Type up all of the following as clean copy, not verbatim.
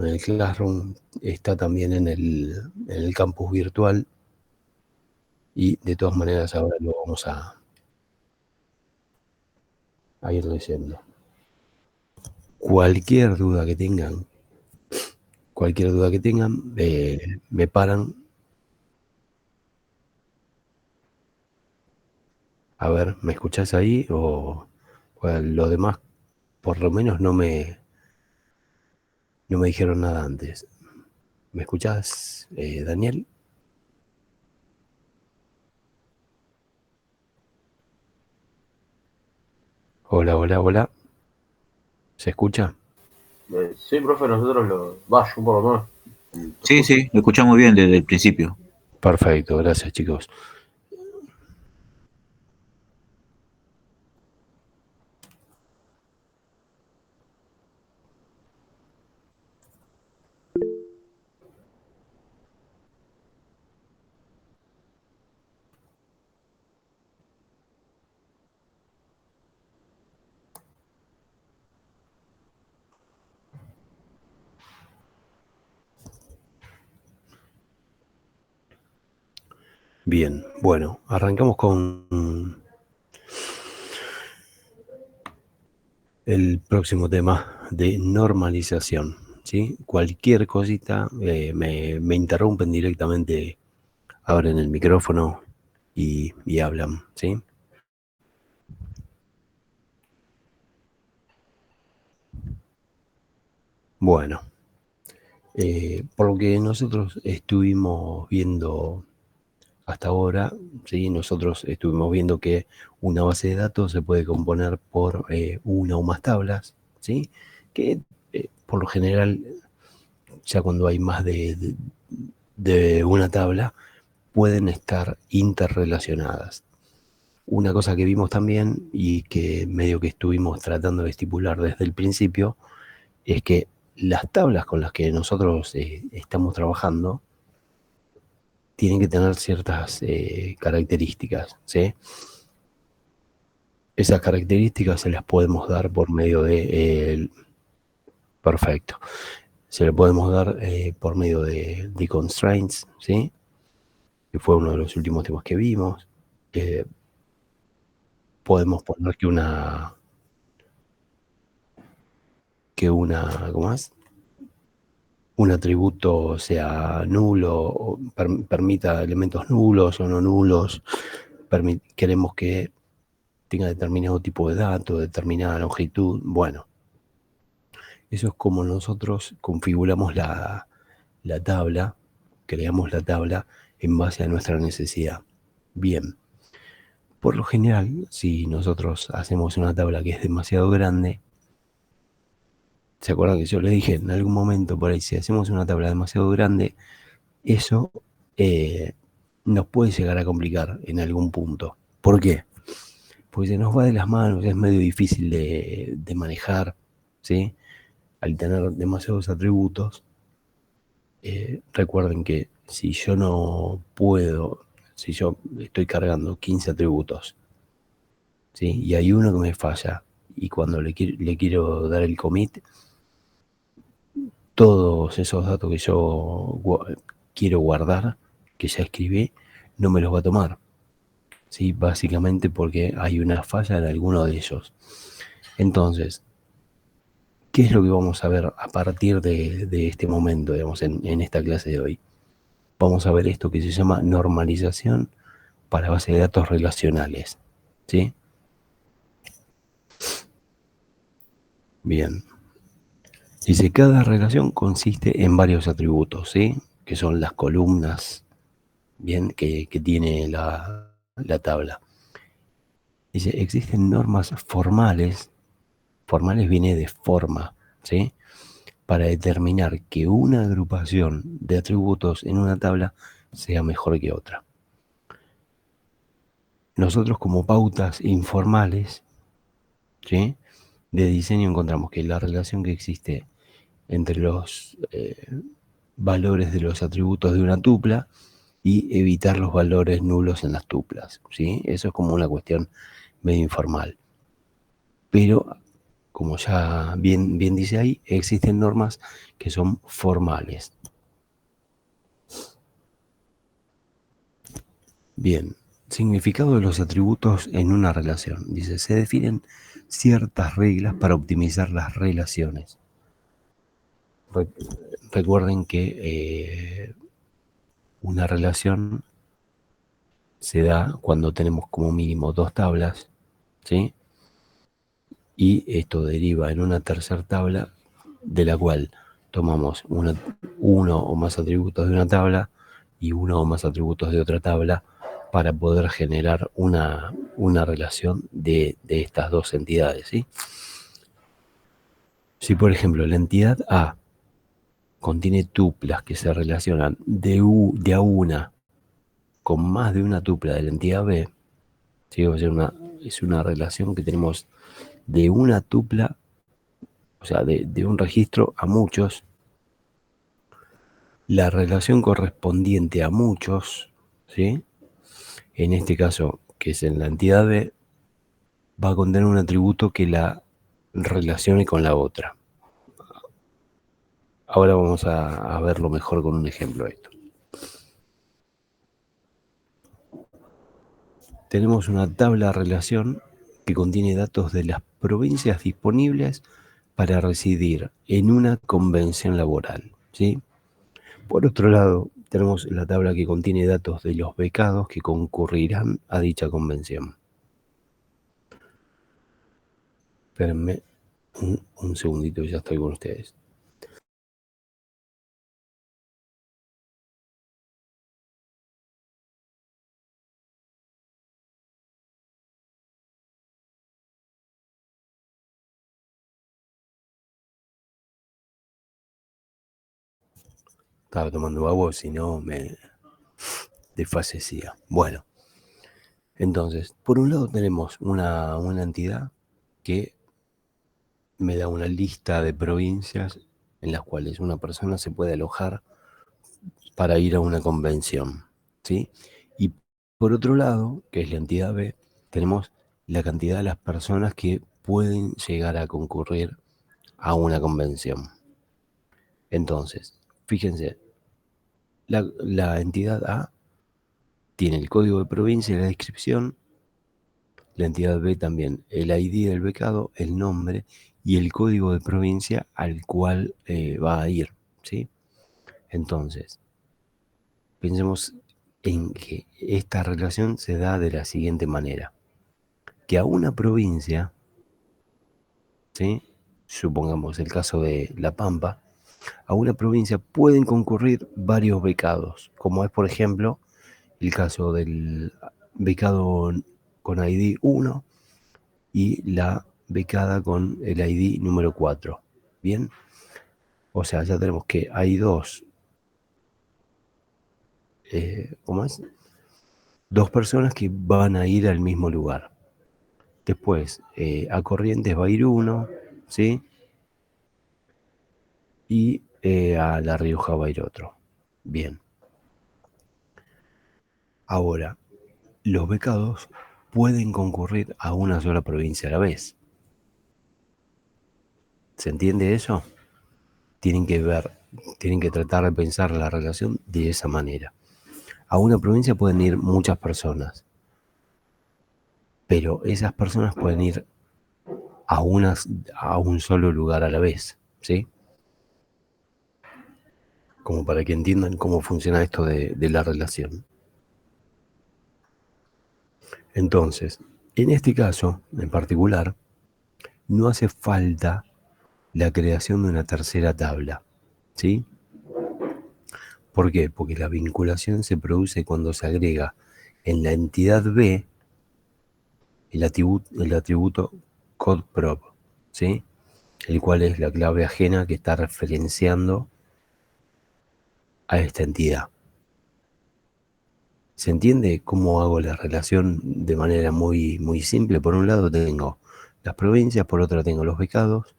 en el Classroom, está también en el campus virtual, y de todas maneras ahora lo vamos a ir leyendo. Cualquier duda que tengan, me paran. A ver, ¿me escuchás ahí? O lo demás, por lo menos no me dijeron nada antes. ¿Me escuchás, Daniel? Hola, hola, hola. ¿Se escucha? Sí, profe, nosotros yo por lo menos te Sí, escucho. sí, lo escuchamos bien desde el principio. Perfecto, gracias, chicos. Bien, bueno, arrancamos con el próximo tema de normalización, ¿sí? Cualquier cosita, me interrumpen directamente, abren el micrófono y hablan, ¿sí? Bueno, por lo que nosotros estuvimos viendo hasta ahora, ¿sí? Nosotros estuvimos viendo que una base de datos se puede componer por una o más tablas, ¿sí? Que por lo general, ya cuando hay más de una tabla, pueden estar interrelacionadas. Una cosa que vimos también, y que medio que estuvimos tratando de estipular desde el principio, es que las tablas con las que nosotros estamos trabajando tienen que tener ciertas características, ¿sí? Esas características se las podemos dar por medio de... perfecto. Se las podemos dar por medio de constraints, ¿sí? Que fue uno de los últimos temas que vimos. Podemos poner ¿cómo más? Un atributo sea nulo, o permita elementos nulos o no nulos. Queremos que tenga determinado tipo de dato, determinada longitud. Bueno, eso es como nosotros configuramos la tabla, creamos la tabla en base a nuestra necesidad. Bien, por lo general, si nosotros hacemos una tabla que es demasiado grande, ¿se acuerdan que yo les dije en algún momento por ahí, si hacemos una tabla demasiado grande, eso nos puede llegar a complicar en algún punto? ¿Por qué? Porque se nos va de las manos, es medio difícil de manejar, ¿sí? Al tener demasiados atributos, recuerden que si yo no puedo, si yo estoy cargando 15 atributos, ¿sí? Y hay uno que me falla, y cuando le quiero dar el commit, todos esos datos que yo quiero guardar, que ya escribí, no me los va a tomar, ¿sí? Básicamente porque hay una falla en alguno de ellos. Entonces, ¿qué es lo que vamos a ver a partir de este momento, digamos, en esta clase de hoy? Vamos a ver esto que se llama normalización para base de datos relacionales, ¿sí? Bien. Dice, cada relación consiste en varios atributos, ¿sí? Que son las columnas, bien, que tiene la tabla. Dice, existen normas formales viene de forma, ¿sí? Para determinar que una agrupación de atributos en una tabla sea mejor que otra. Nosotros, como pautas informales, ¿sí?, de diseño, encontramos que la relación que existe entre los valores de los atributos de una tupla y evitar los valores nulos en las tuplas, ¿sí? Eso es como una cuestión medio informal. Pero como ya bien dice ahí, existen normas que son formales. Bien, significado de los atributos en una relación. Dice, se definen ciertas reglas para optimizar las relaciones. Recuerden que una relación se da cuando tenemos como mínimo 2 tablas, ¿sí? Y esto deriva en una tercera tabla de la cual tomamos uno o más atributos de una tabla y uno o más atributos de otra tabla para poder generar una relación de estas dos entidades, ¿sí? Si, por ejemplo, la entidad A contiene tuplas que se relacionan de a una con más de una tupla de la entidad B, ¿sí? O sea, es una relación que tenemos de una tupla, o sea, de un registro a muchos. La relación correspondiente a muchos, ¿sí? En este caso, que es en la entidad B, va a contener un atributo que la relacione con la otra. Ahora vamos a verlo mejor con un ejemplo de esto. Tenemos una tabla relación que contiene datos de las provincias disponibles para residir en una convención laboral, ¿sí? Por otro lado, tenemos la tabla que contiene datos de los becados que concurrirán a dicha convención. Espérenme un segundito, ya estoy con ustedes. Estaba tomando agua, si no me desfallecía. Bueno, entonces, por un lado tenemos una entidad que me da una lista de provincias en las cuales una persona se puede alojar para ir a una convención, ¿sí? Y por otro lado, que es la entidad B, tenemos la cantidad de las personas que pueden llegar a concurrir a una convención. Entonces, fíjense, la entidad A tiene el código de provincia y la descripción, la entidad B también, el ID del becado, el nombre y el código de provincia al cual va a ir, ¿sí? Entonces, pensemos en que esta relación se da de la siguiente manera, que a una provincia, ¿sí? Supongamos el caso de La Pampa, a una provincia pueden concurrir varios becados, como es por ejemplo el caso del becado con ID 1 y la becada con el ID número 4. ¿Bien? O sea, ya tenemos que hay ¿cómo es? Dos personas que van a ir al mismo lugar. Después, a Corrientes va a ir uno, ¿sí? Y a La Rioja va a ir otro. Bien. Ahora, los becados pueden concurrir a una sola provincia a la vez. ¿Se entiende eso? Tienen que tratar de pensar la relación de esa manera. A una provincia pueden ir muchas personas, pero esas personas pueden ir a un solo lugar a la vez, ¿sí? Como para que entiendan cómo funciona esto de la relación. Entonces, en este caso, en particular, no hace falta la creación de una tercera tabla, ¿sí? ¿Por qué? Porque la vinculación se produce cuando se agrega en la entidad B el atributo CodeProp, ¿sí? El cual es la clave ajena que está referenciando a esta entidad. ¿Se entiende cómo hago la relación de manera muy simple? Por un lado tengo las provincias, por otro tengo los becados,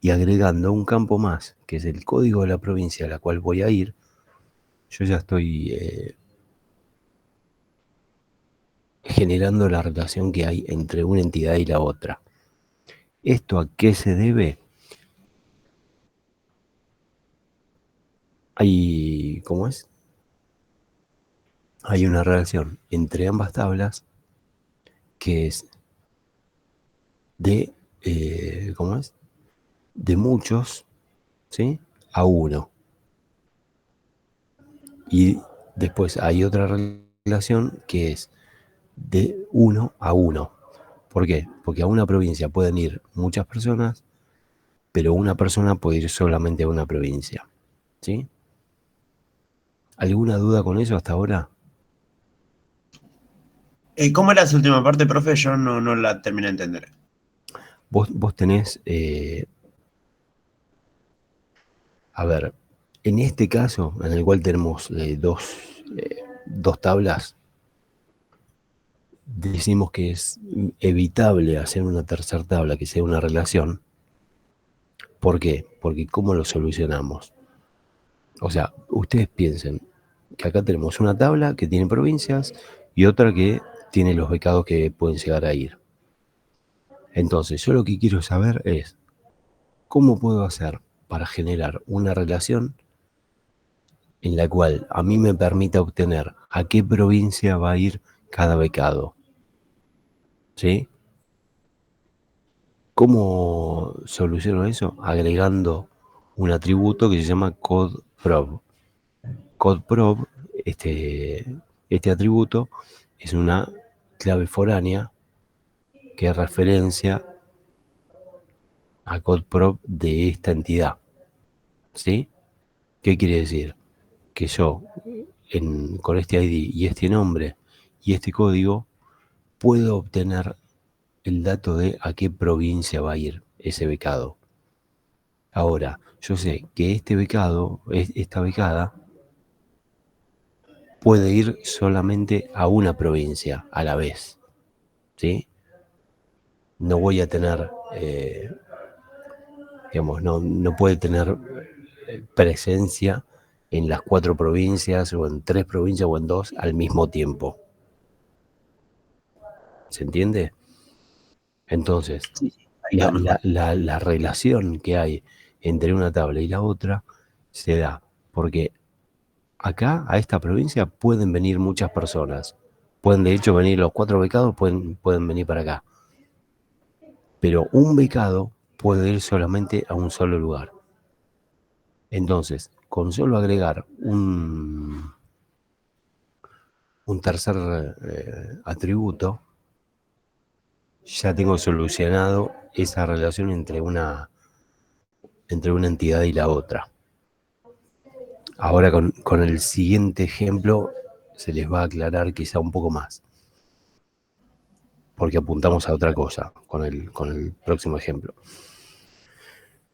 y agregando un campo más, que es el código de la provincia a la cual voy a ir, yo ya estoy generando la relación que hay entre una entidad y la otra. ¿Esto a qué se debe? ¿Cómo es? Hay una relación entre ambas tablas que es de, ¿cómo es? De muchos, ¿sí? A uno. Y después hay otra relación que es de 1 a 1. ¿Por qué? Porque a una provincia pueden ir muchas personas, pero una persona puede ir solamente a una provincia. ¿Sí? ¿Alguna duda con eso hasta ahora? ¿Cómo era esa última parte, profe? Yo no la terminé de entender. Vos tenés, a ver, en este caso, en el cual tenemos dos tablas, decimos que es evitable hacer una tercera tabla que sea una relación. ¿Por qué? Porque ¿cómo lo solucionamos? O sea, ustedes piensen que acá tenemos una tabla que tiene provincias y otra que tiene los becados que pueden llegar a ir. Entonces, yo lo que quiero saber es, ¿cómo puedo hacer para generar una relación en la cual a mí me permita obtener a qué provincia va a ir cada becado? ¿Sí? ¿Cómo soluciono eso? Agregando un atributo que se llama CodeProv. CodeProv, este atributo, es una clave foránea que referencia a CodeProv de esta entidad. ¿Sí? ¿Qué quiere decir? Que yo, con este ID y este nombre y este código, puedo obtener el dato de a qué provincia va a ir ese becado. Ahora, yo sé que este becado, esta becada, puede ir solamente a una provincia a la vez. ¿Sí? No voy a tener, digamos, no puede tener presencia en las 4 provincias o en 3 provincias o en 2 al mismo tiempo. ¿Se entiende? Entonces, Sí, ahí quedó mejor. la relación que hay entre una tabla y la otra se da porque acá, a esta provincia, pueden venir muchas personas. Pueden, de hecho, venir los 4 becados, pueden venir para acá. Pero un becado puede ir solamente a un solo lugar. Entonces, con solo agregar un tercer atributo, ya tengo solucionado esa relación entre una entidad y la otra. Ahora con el siguiente ejemplo se les va a aclarar quizá un poco más, porque apuntamos a otra cosa con el próximo ejemplo.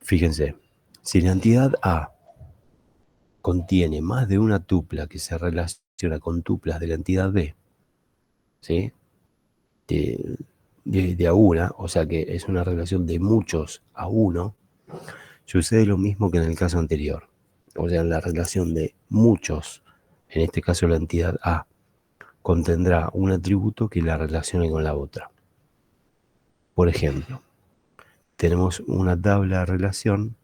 Fíjense, si la entidad A contiene más de una tupla que se relaciona con tuplas de la entidad B, ¿sí? De a una, o sea que es una relación de muchos a uno, sucede lo mismo que en el caso anterior. O sea, la relación de muchos, en este caso la entidad A, contendrá un atributo que la relacione con la otra. Por ejemplo, tenemos una tabla de relación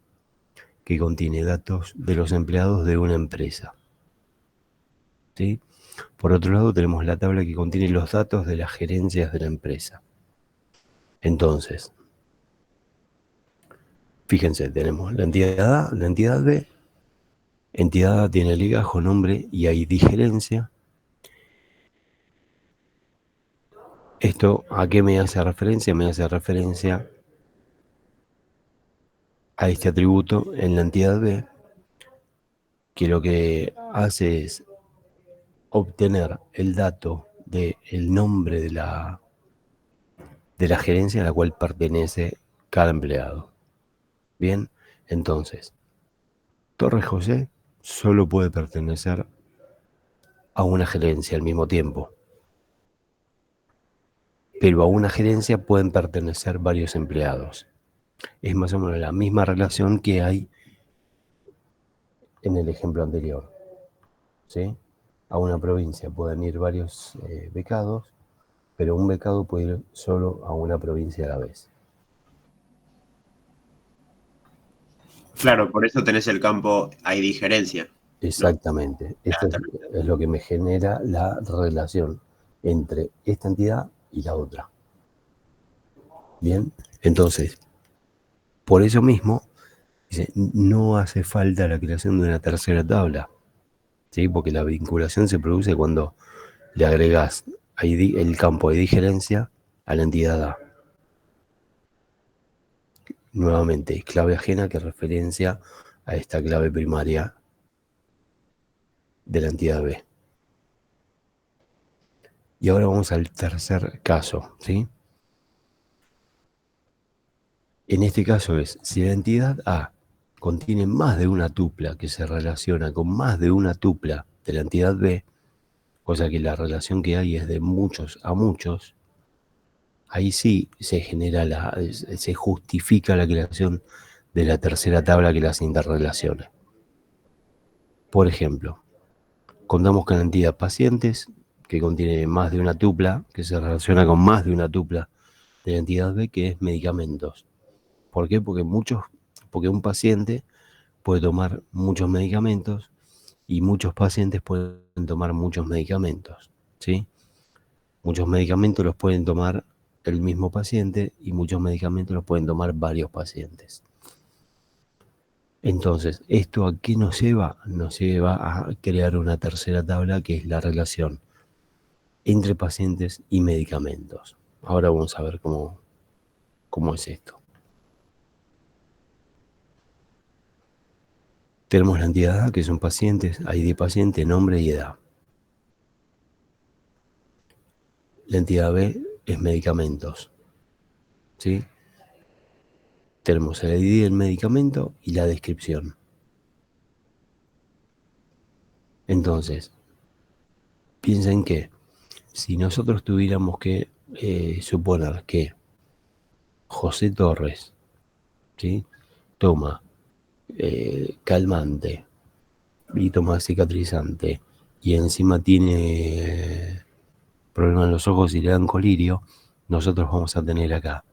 que contiene datos de los empleados de una empresa. ¿Sí? Por otro lado, tenemos la tabla que contiene los datos de las gerencias de la empresa. Entonces, fíjense, tenemos la entidad A, la entidad B. Entidad A tiene legajo, nombre y ID gerencia. ¿Esto a qué me hace referencia? Me hace referencia a este atributo en la entidad B, que lo que hace es obtener el dato del nombre de la gerencia a la cual pertenece cada empleado. Bien, entonces, Torres José solo puede pertenecer a una gerencia al mismo tiempo, pero a una gerencia pueden pertenecer varios empleados. Es más o menos la misma relación que hay en el ejemplo anterior, ¿sí? A una provincia pueden ir varios becados, pero un becado puede ir solo a una provincia a la vez. Claro, por eso tenés el campo hay diferencia. Exactamente. Esto es lo que me genera la relación entre esta entidad y la otra. Bien, entonces, por eso mismo, dice, no hace falta la creación de una tercera tabla, ¿sí? Porque la vinculación se produce cuando le agregás el campo de digerencia a la entidad A. Nuevamente, clave ajena que referencia a esta clave primaria de la entidad B. Y ahora vamos al tercer caso, ¿sí? En este caso es, si la entidad A contiene más de una tupla que se relaciona con más de una tupla de la entidad B, cosa que la relación que hay es de muchos a muchos, ahí sí se genera se justifica la creación de la tercera tabla que las interrelaciona. Por ejemplo, contamos con la entidad pacientes, que contiene más de una tupla, que se relaciona con más de una tupla de la entidad B, que es medicamentos. ¿Por qué? Porque un paciente puede tomar muchos medicamentos y muchos pacientes pueden tomar muchos medicamentos, ¿sí? Muchos medicamentos los pueden tomar el mismo paciente y muchos medicamentos los pueden tomar varios pacientes. Entonces, ¿esto a qué nos lleva? Nos lleva a crear una tercera tabla que es la relación entre pacientes y medicamentos. Ahora vamos a ver cómo es esto. Tenemos la entidad A, que son pacientes, ID paciente, nombre y edad. La entidad B es medicamentos, ¿sí? Tenemos el ID del medicamento y la descripción. Entonces, piensen que si nosotros tuviéramos que suponer que José Torres, ¿sí?, toma calmante y toma cicatrizante y encima tiene problemas en los ojos y le dan colirio, nosotros vamos a tener acá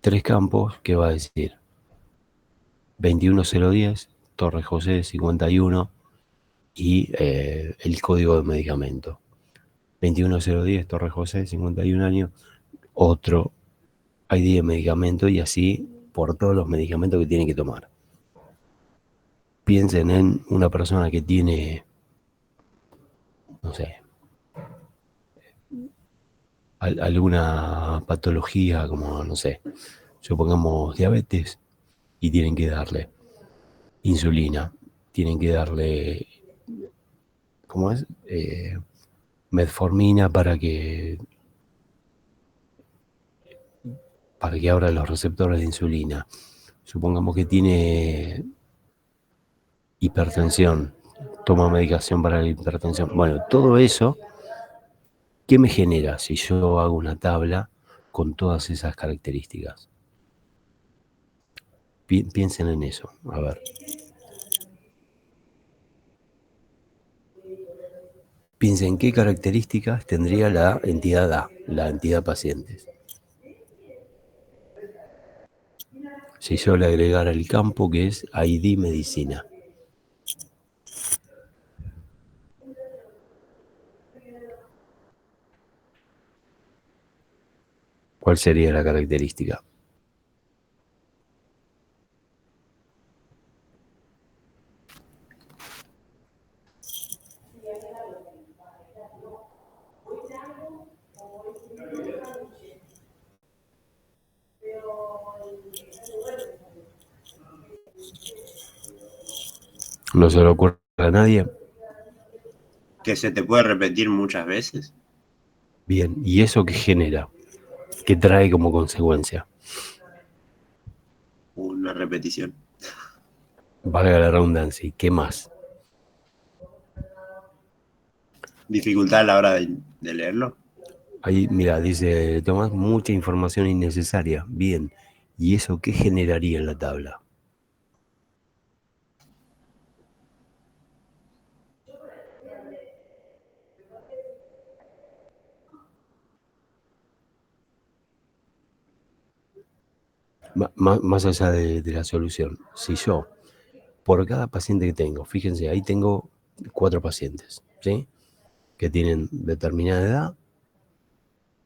3 campos que va a decir 21010, Torres José 51 y el código de medicamento. 21010, Torres José, 51 años, otro ID de medicamento y así por todos los medicamentos que tiene que tomar. Piensen en una persona que tiene, no sé, alguna patología como, no sé, supongamos diabetes y tienen que darle insulina, tienen que darle, ¿cómo es? Metformina para que abra los receptores de insulina. Supongamos que tiene hipertensión, toma medicación para la hipertensión. Bueno, todo eso, ¿qué me genera si yo hago una tabla con todas esas características? Piensen en eso, a ver. Piensen qué características tendría la entidad A, la entidad pacientes. Si yo le agregara el campo que es ID medicina. ¿Cuál sería la característica? ¿No se le ocurre a nadie? Que se te puede repetir muchas veces. Bien, ¿y eso qué genera? ¿Qué trae como consecuencia? Una repetición. Valga la redundancia, ¿y qué más? Dificultad a la hora de leerlo. Ahí, mira, dice Tomás, mucha información innecesaria. Bien, ¿y eso qué generaría en la tabla? Más allá de la solución, si yo, por cada paciente que tengo, fíjense, ahí tengo 4 pacientes, ¿sí? Que tienen determinada edad,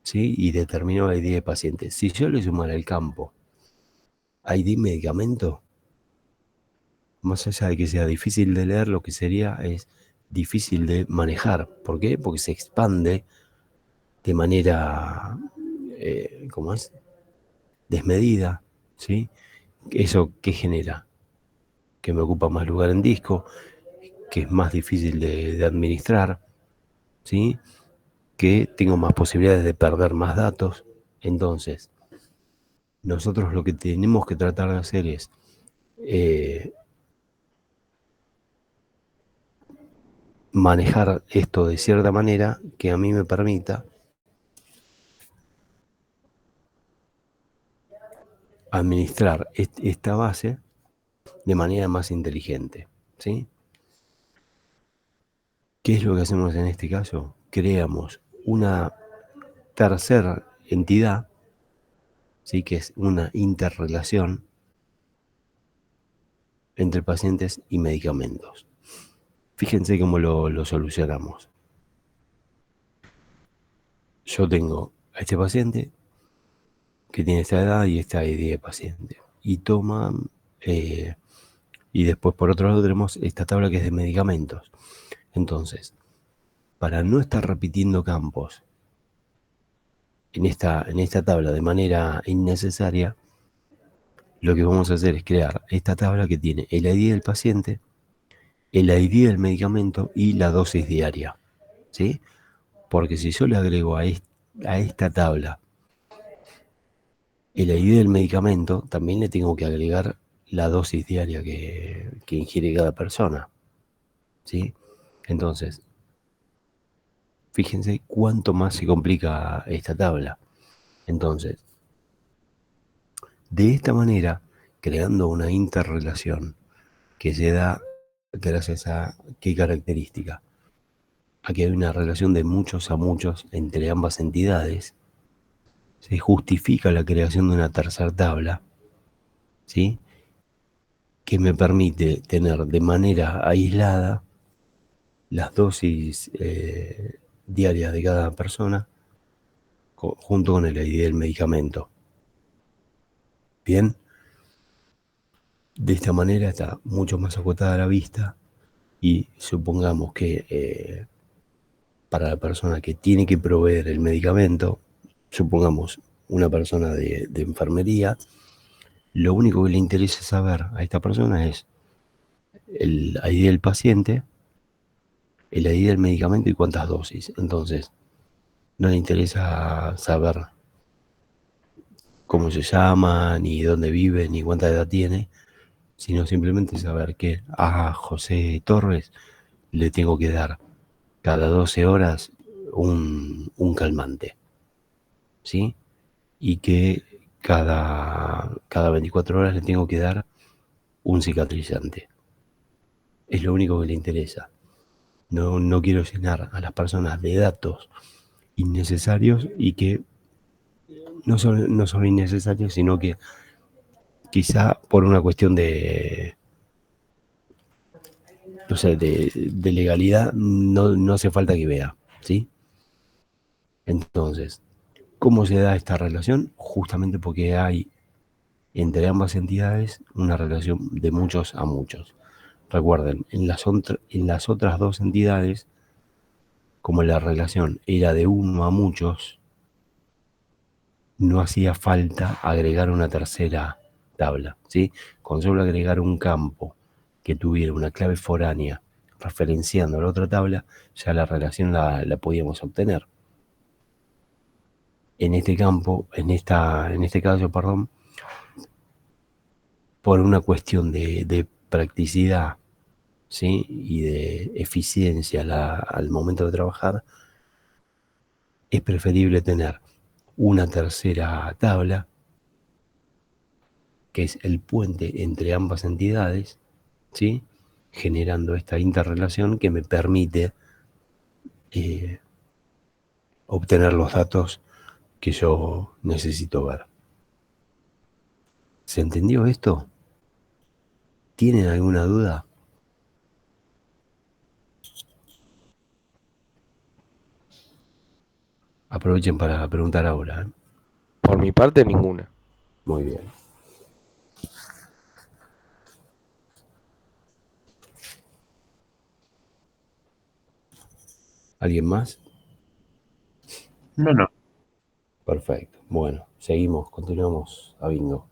¿sí? Y determinado la idea de pacientes. Si yo le sumara el campo ID medicamento, más allá de que sea difícil de leer, lo que sería es difícil de manejar. ¿Por qué? Porque se expande de manera, ¿cómo es? Desmedida, ¿sí? ¿Eso qué genera? Que me ocupa más lugar en disco, que es más difícil de administrar, ¿sí? Que tengo más posibilidades de perder más datos. Entonces, nosotros lo que tenemos que tratar de hacer es manejar esto de cierta manera que a mí me permita administrar esta base de manera más inteligente, ¿sí? ¿Qué es lo que hacemos en este caso? Creamos una tercera entidad, ¿sí? Que es una interrelación entre pacientes y medicamentos. Fíjense cómo lo solucionamos. Yo tengo a este paciente que tiene esta edad y esta idea de paciente. Y toma, y después por otro lado tenemos esta tabla que es de medicamentos. Entonces, para no estar repitiendo campos en esta tabla de manera innecesaria, lo que vamos a hacer es crear esta tabla que tiene el ID del paciente, el ID del medicamento y la dosis diaria, ¿sí? Porque si yo le agrego a esta tabla el ID del medicamento, también le tengo que agregar la dosis diaria que ingiere cada persona, ¿sí? Entonces, fíjense cuánto más se complica esta tabla. Entonces, de esta manera, creando una interrelación que se da gracias a qué característica. Aquí hay una relación de muchos a muchos entre ambas entidades. Se justifica la creación de una tercera tabla, ¿sí? Que me permite tener de manera aislada las dosis diarias de cada persona junto con el ID del medicamento. Bien, de esta manera está mucho más acotada la vista y supongamos que para la persona que tiene que proveer el medicamento, supongamos una persona de enfermería, lo único que le interesa saber a esta persona es el ID del paciente, el ID del medicamento y cuántas dosis. Entonces, no le interesa saber cómo se llama, ni dónde vive, ni cuánta edad tiene, sino simplemente saber que a José Torres le tengo que dar cada 12 horas un calmante, ¿sí? Y que cada 24 horas le tengo que dar un cicatrizante. Es lo único que le interesa. No quiero llenar a las personas de datos innecesarios y que no son innecesarios, sino que quizá por una cuestión no sé, de legalidad no hace falta que vea, ¿sí? Entonces, ¿cómo se da esta relación? Justamente porque hay entre ambas entidades una relación de muchos a muchos. Recuerden, en las otras dos entidades, como la relación era de uno a muchos, no hacía falta agregar una tercera tabla, ¿sí? Con solo agregar un campo que tuviera una clave foránea referenciando a la otra tabla, ya la relación la podíamos obtener. En este campo, en este caso, perdón, por una cuestión de practicidad, ¿sí? Y de eficiencia al momento de trabajar, es preferible tener una tercera tabla, que es el puente entre ambas entidades, ¿sí? Generando esta interrelación que me permite obtener los datos que yo necesito ver. ¿Se entendió esto? ¿Tienen alguna duda? Aprovechen para preguntar ahora, ¿eh? Por mi parte, ninguna. Muy bien. ¿Alguien más? No. Perfecto. Bueno, seguimos, continuamos a bingo.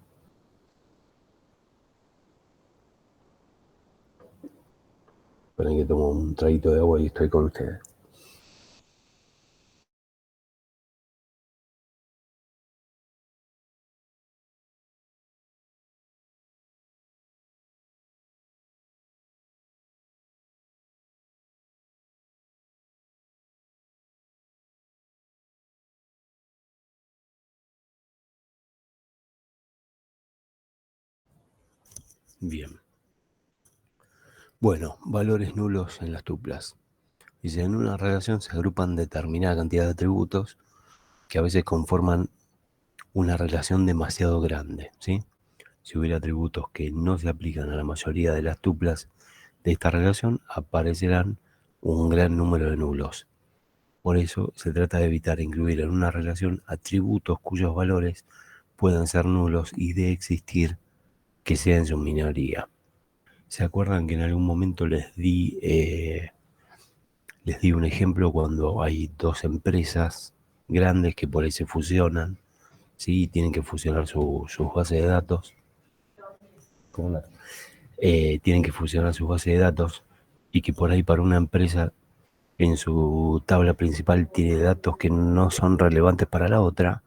Esperen que tomo un traguito de agua y estoy con ustedes. Bien. Bueno, valores nulos en las tuplas. Dice, en una relación se agrupan determinada cantidad de atributos que a veces conforman una relación demasiado grande, ¿sí? Si hubiera atributos que no se aplican a la mayoría de las tuplas de esta relación, aparecerán un gran número de nulos. Por eso se trata de evitar incluir en una relación atributos cuyos valores puedan ser nulos y de existir que sea en su minoría. ¿Se acuerdan que en algún momento les di un ejemplo cuando hay dos empresas grandes que por ahí se fusionan, ¿sí? Tienen que fusionar sus bases de datos. Tienen que fusionar sus bases de datos y que por ahí para una empresa en su tabla principal tiene datos que no son relevantes para la otra.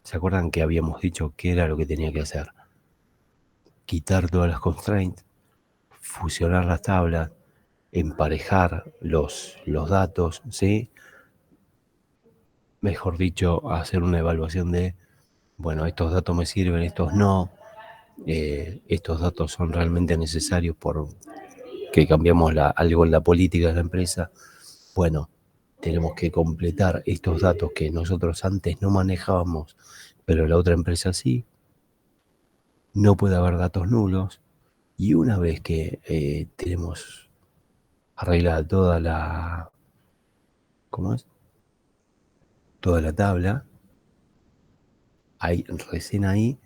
¿Se acuerdan que habíamos dicho qué era lo que tenía que hacer? Quitar todas las constraints, fusionar las tablas, emparejar los datos, ¿sí? Mejor dicho, hacer una evaluación de, bueno, estos datos me sirven, estos no, estos datos son realmente necesarios por que cambiamos algo en la política de la empresa. Bueno, tenemos que completar estos datos que nosotros antes no manejábamos, pero la otra empresa sí. No puede haber datos nulos. Y una vez que tenemos arreglada toda la, ¿cómo es? Toda la tabla, recién ahí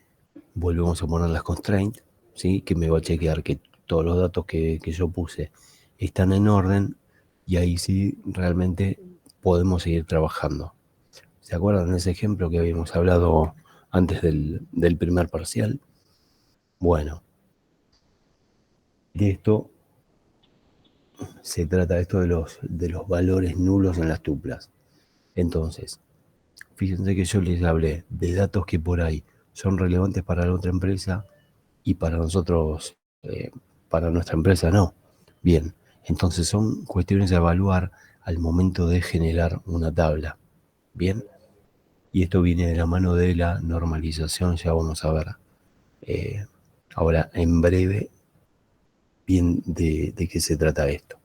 volvemos a poner las constraints, ¿sí? Que me va a chequear que todos los datos que yo puse están en orden y ahí sí realmente podemos seguir trabajando. ¿Se acuerdan de ese ejemplo que habíamos hablado antes del primer parcial? Bueno, de esto se trata, esto de los valores nulos en las tuplas. Entonces, fíjense que yo les hablé de datos que por ahí son relevantes para la otra empresa y para nosotros, para nuestra empresa no. Bien, entonces son cuestiones a evaluar al momento de generar una tabla. Bien, y esto viene de la mano de la normalización, ya vamos a ver ahora en breve bien de qué se trata esto.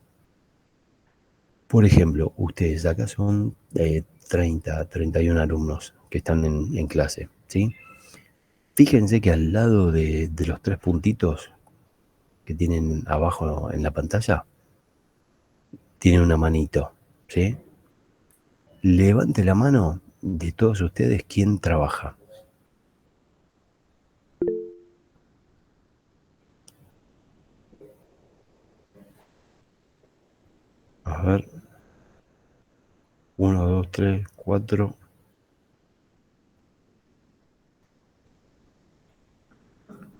Por ejemplo, ustedes acá son 31 alumnos que están en clase, ¿sí? Fíjense que al lado de los tres puntitos que tienen abajo en la pantalla, tiene una manito, ¿sí? Levante la mano de todos ustedes quién trabaja. A ver. 1, 2, 3, 4.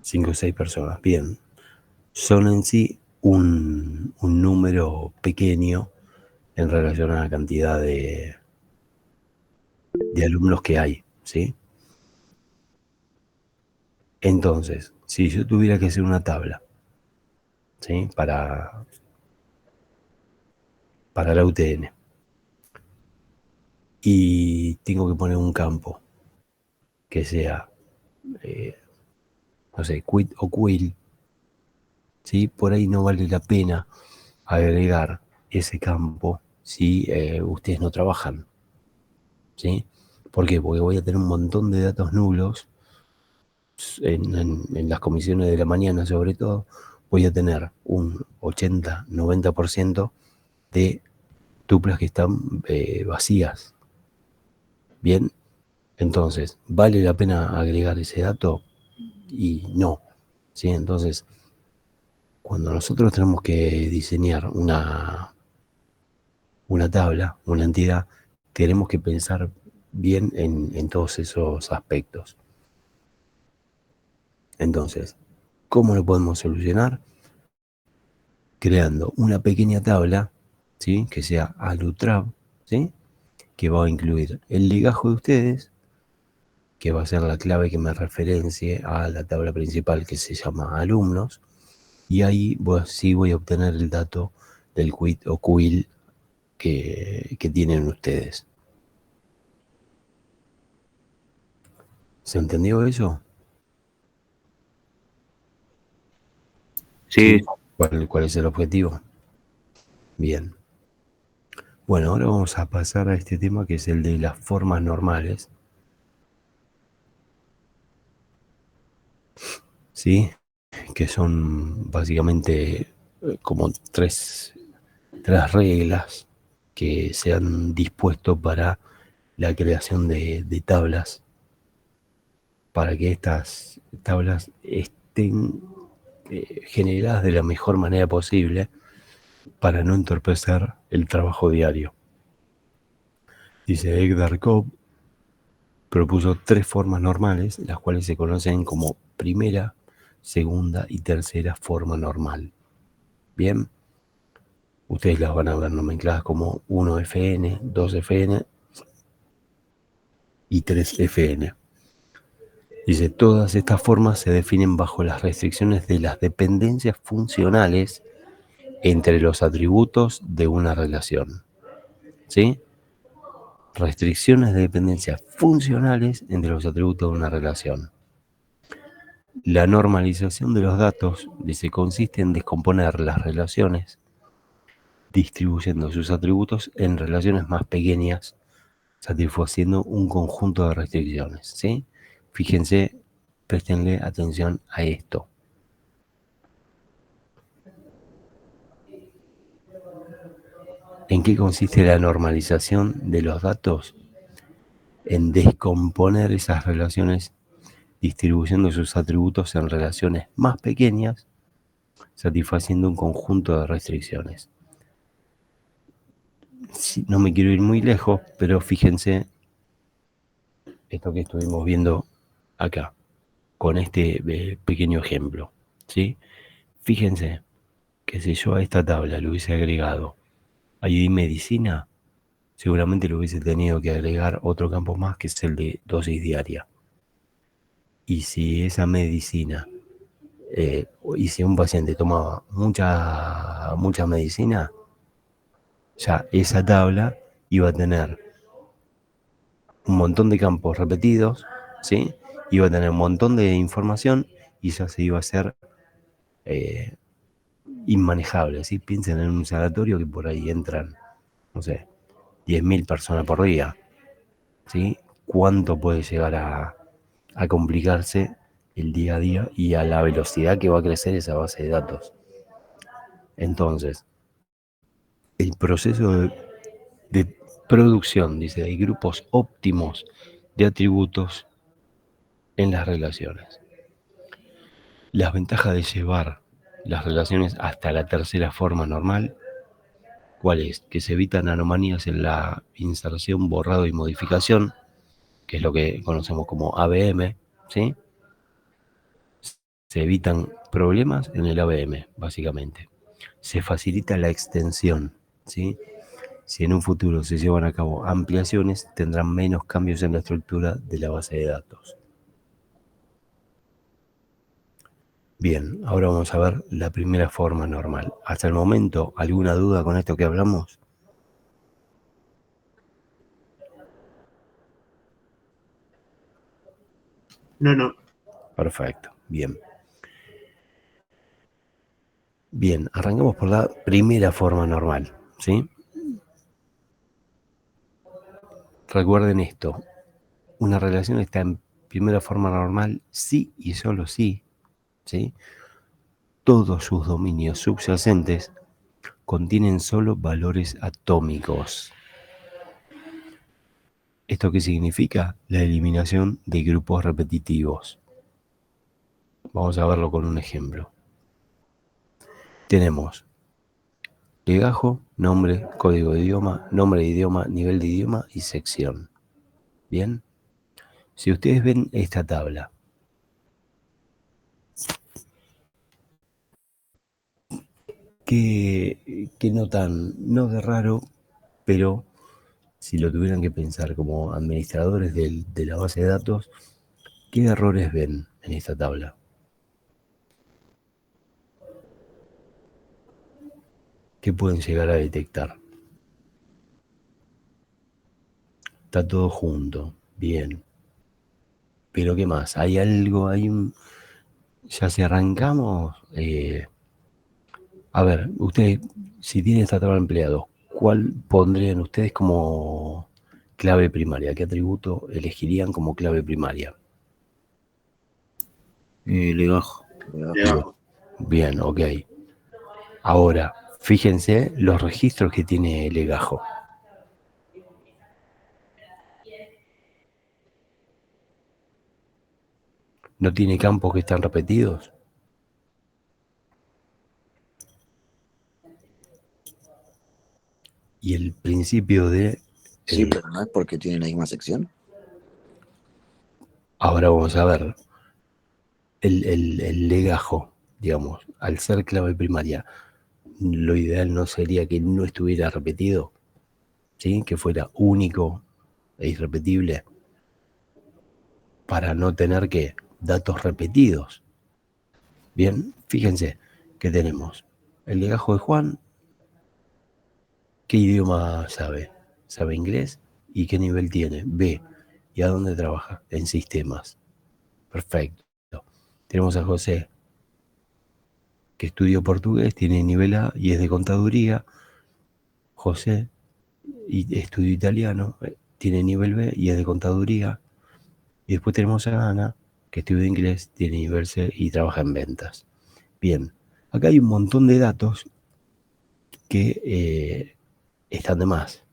5 o 6 personas. Bien. Son en sí un número pequeño en relación a la cantidad de alumnos que hay, ¿sí? Entonces, si yo tuviera que hacer una tabla, ¿sí? Para la UTN y tengo que poner un campo que sea, no sé, quit o quill, ¿sí? Por ahí no vale la pena agregar ese campo si ustedes no trabajan, ¿sí? ¿Por qué? Porque voy a tener un montón de datos nulos, en las comisiones de la mañana sobre todo, voy a tener un 80-90% de tuplas que están vacías. Bien, entonces, ¿vale la pena agregar ese dato? Y no, ¿sí? Entonces, cuando nosotros tenemos que diseñar una tabla, una entidad, tenemos que pensar bien en todos esos aspectos. Entonces, ¿cómo lo podemos solucionar? Creando una pequeña tabla, ¿sí? Que sea alutrab, ¿sí? Que va a incluir el legajo de ustedes, que va a ser la clave que me referencie a la tabla principal que se llama alumnos, y ahí sí voy a obtener el dato del quit o quill que tienen ustedes. ¿Se entendió eso? Sí, ¿Cuál es el objetivo? Bien. Bueno, ahora vamos a pasar a este tema que es el de las formas normales. ¿Sí? Que son básicamente como tres reglas que se han dispuesto para la creación de tablas, para que estas tablas estén generadas de la mejor manera posible para no entorpecer el trabajo diario. Dice Edgar Cobb, propuso 3 formas normales, las cuales se conocen como primera, segunda y tercera forma normal. Bien, ustedes las van a ver nomencladas como 1FN, 2FN y 3FN. Dice, todas estas formas se definen bajo las restricciones de las dependencias funcionales entre los atributos de una relación. ¿Sí? Restricciones de dependencias funcionales entre los atributos de una relación. La normalización de los datos, dice, consiste en descomponer las relaciones distribuyendo sus atributos en relaciones más pequeñas, satisfaciendo un conjunto de restricciones, ¿sí? Fíjense, préstenle atención a esto. ¿En qué consiste la normalización de los datos? En descomponer esas relaciones distribuyendo sus atributos en relaciones más pequeñas, satisfaciendo un conjunto de restricciones. Sí, no me quiero ir muy lejos, pero fíjense esto que estuvimos viendo acá, con este pequeño ejemplo, ¿sí? Fíjense que si yo a esta tabla le hubiese agregado ID medicina, seguramente le hubiese tenido que agregar otro campo más, que es el de dosis diaria. Y si esa medicina, y si un paciente tomaba mucha medicina, ya esa tabla iba a tener un montón de campos repetidos, ¿sí? Iba a tener un montón de información y ya se iba a hacer inmanejable, ¿sí? Piensen en un sanatorio que por ahí entran, no sé, 10.000 personas por día, ¿sí? ¿Cuánto puede llegar a complicarse el día a día y a la velocidad que va a crecer esa base de datos? Entonces, el proceso de producción, dice, de grupos óptimos de atributos en las relaciones. Las ventajas de llevar las relaciones hasta la tercera forma normal, ¿cuál es? Que se evitan anomalías en la inserción, borrado y modificación, que es lo que conocemos como ABM, ¿sí? Se evitan problemas en el ABM, básicamente. Se facilita la extensión, ¿sí? Si en un futuro se llevan a cabo ampliaciones, tendrán menos cambios en la estructura de la base de datos. Bien, ahora vamos a ver la primera forma normal. Hasta el momento, ¿alguna duda con esto que hablamos? No. Perfecto, bien. Bien, arrancamos por la primera forma normal, ¿sí? Recuerden esto, una relación está en primera forma normal, sí y solo sí, ¿sí? Todos sus dominios subyacentes contienen solo valores atómicos. ¿Esto qué significa? La eliminación de grupos repetitivos. Vamos a verlo con un ejemplo. Tenemos legajo, nombre, código de idioma, nombre de idioma, nivel de idioma y sección. ¿Bien? Si ustedes ven esta tabla, que notan, no de raro, pero si lo tuvieran que pensar como administradores de la base de datos, ¿qué errores ven en esta tabla? ¿Qué pueden llegar a detectar? Está todo junto, bien. Pero ¿qué más? ¿Hay algo, ya si arrancamos? A ver, ustedes, si tienen esta tabla de empleados, ¿cuál pondrían ustedes como clave primaria? ¿Qué atributo elegirían como clave primaria? Legajo. Legajo. Bien, ok. Ahora, fíjense los registros que tiene legajo. ¿No tiene campos que están repetidos? Y el principio de... Sí, pero no es porque tiene la misma sección. Ahora vamos a ver. El legajo, digamos, al ser clave primaria, lo ideal no sería que no estuviera repetido, ¿sí? Que fuera único e irrepetible para no tener que datos repetidos. Bien, fíjense que tenemos el legajo de Juan. ¿Qué idioma sabe? ¿Sabe inglés? ¿Y qué nivel tiene? B. ¿Y a dónde trabaja? En sistemas. Perfecto. Tenemos a José, que estudió portugués, tiene nivel A y es de contaduría. José, y estudió italiano, tiene nivel B y es de contaduría. Y después tenemos a Ana, que estudia inglés, tiene nivel C y trabaja en ventas. Bien, acá hay un montón de datos que están de más,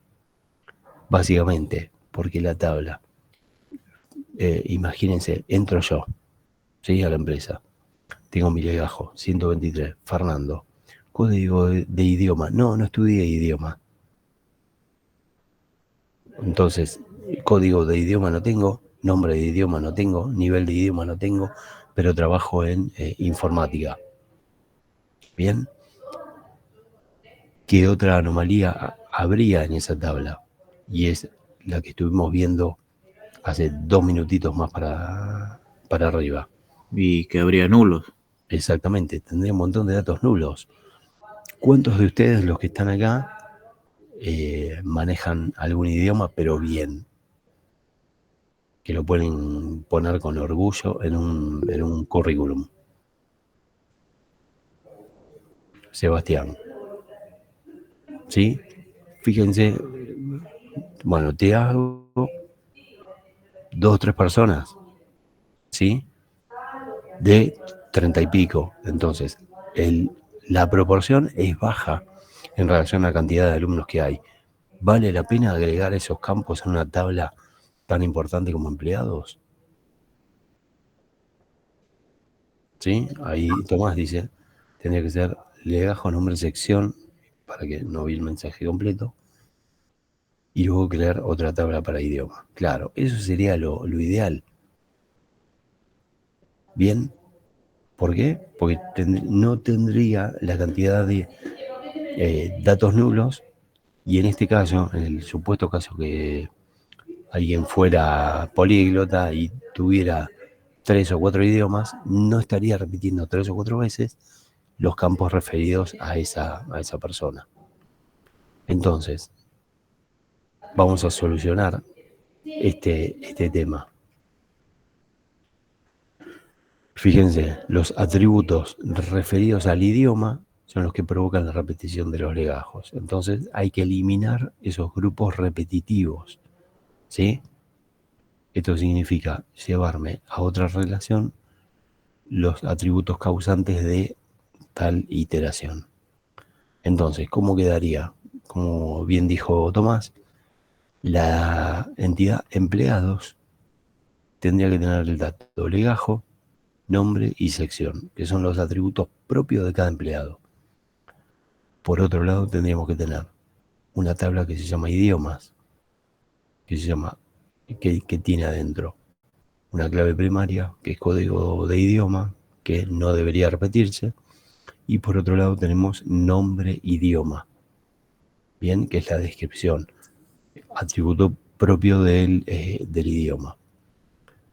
básicamente, porque la tabla, imagínense, entro yo, ¿sí? A la empresa, tengo mi legajo, 123, Fernando, código de idioma, no estudié idioma. Entonces, código de idioma no tengo, nombre de idioma no tengo, nivel de idioma no tengo, pero trabajo en informática. Bien, ¿qué otra anomalía habría en esa tabla? Y es la que estuvimos viendo hace 2 minutitos más para arriba. Y que habría nulos. Exactamente, tendría un montón de datos nulos. ¿Cuántos de ustedes, los que están acá, manejan algún idioma, pero bien? Que lo pueden poner con orgullo en un currículum. Sebastián. ¿Sí? Fíjense, bueno, te hago 2 o 3 personas, ¿sí? De 30 y pico. Entonces, la proporción es baja en relación a la cantidad de alumnos que hay. ¿Vale la pena agregar esos campos en una tabla tan importante como empleados? ¿Sí? Ahí Tomás dice, tendría que ser legajo, nombre, sección, para que no vi el mensaje completo, y luego crear otra tabla para idioma. Claro, eso sería lo ideal. Bien, ¿por qué? Porque no tendría la cantidad de datos nulos, y en este caso, en el supuesto caso que alguien fuera políglota y tuviera 3 o 4 idiomas, no estaría repitiendo 3 o 4 veces los campos referidos a esa persona. Entonces, vamos a solucionar este tema. Fíjense, los atributos referidos al idioma son los que provocan la repetición de los legajos. Entonces hay que eliminar esos grupos repetitivos, ¿sí? Esto significa llevarme a otra relación los atributos causantes de tal iteración. Entonces, ¿cómo quedaría? Como bien dijo Tomás, la entidad empleados tendría que tener el dato legajo, nombre y sección, que son los atributos propios de cada empleado. Por otro lado, tendríamos que tener una tabla que se llama idiomas, que tiene adentro una clave primaria, que es código de idioma, que no debería repetirse, y por otro lado tenemos nombre idioma, bien, que es la descripción, atributo propio del idioma.